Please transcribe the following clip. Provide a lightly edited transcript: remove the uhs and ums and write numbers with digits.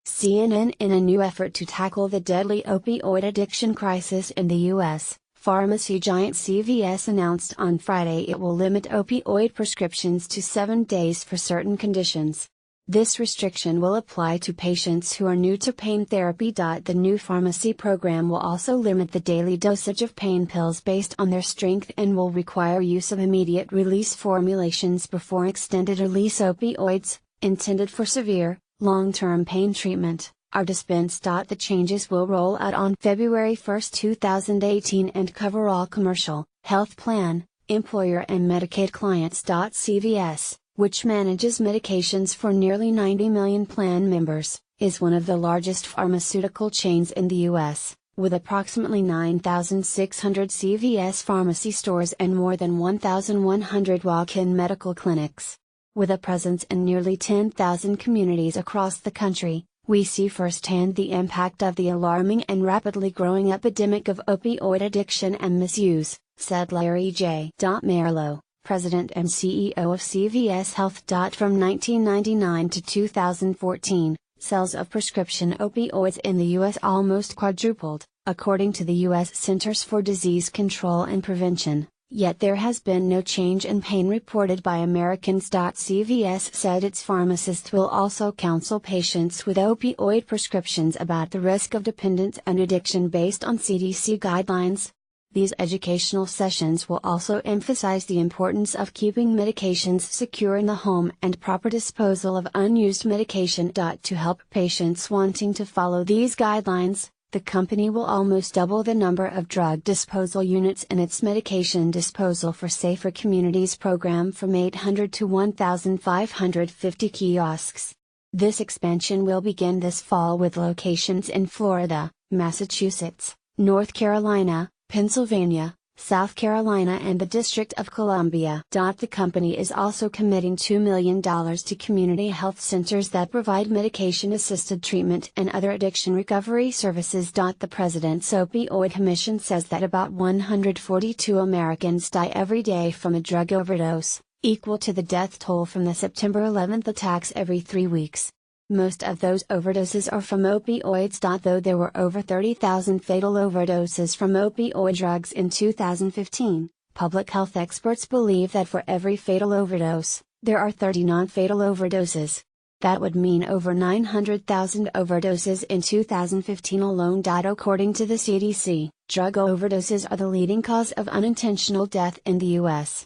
CNN. In a new effort to tackle the deadly opioid addiction crisis in the U.S., pharmacy giant CVS announced on Friday it will limit opioid prescriptions to 7 days for certain conditions. This restriction will apply to patients who are new to pain therapy. The new pharmacy program will also limit the daily dosage of pain pills based on their strength and will require use of immediate release formulations before extended release opioids, intended for severe, long-term pain treatment, are dispensed. The changes will roll out on February 1, 2018 and cover all commercial, health plan, employer and Medicaid clients. CVS, which manages medications for nearly 90 million plan members, is one of the largest pharmaceutical chains in the U.S., with approximately 9,600 CVS pharmacy stores and more than 1,100 walk-in medical clinics. With a presence in nearly 10,000 communities across the country, we see firsthand the impact of the alarming and rapidly growing epidemic of opioid addiction and misuse, said Larry J. Merlo, President and CEO of CVS Health. From 1999 to 2014, sales of prescription opioids in the U.S. almost quadrupled, according to the U.S. Centers for Disease Control and Prevention. Yet there has been no change in pain reported by Americans. CVS said its pharmacists will also counsel patients with opioid prescriptions about the risk of dependence and addiction based on CDC guidelines. These educational sessions will also emphasize the importance of keeping medications secure in the home and proper disposal of unused medication. To help patients wanting to follow these guidelines, the company will almost double the number of drug disposal units in its Medication Disposal for Safer Communities program from 800 to 1,550 kiosks. This expansion will begin this fall with locations in Florida, Massachusetts, North Carolina, Pennsylvania, South Carolina and the District of Columbia. The company is also committing $2 million to community health centers that provide medication-assisted treatment and other addiction recovery services. The President's Opioid Commission says that about 142 Americans die every day from a drug overdose, equal to the death toll from the September 11 attacks every 3 weeks. Most of those overdoses are from opioids. Though there were over 30,000 fatal overdoses from opioid drugs in 2015, public health experts believe that for every fatal overdose, there are 30 non-fatal overdoses. That would mean over 900,000 overdoses in 2015 alone. According to the CDC, drug overdoses are the leading cause of unintentional death in the U.S.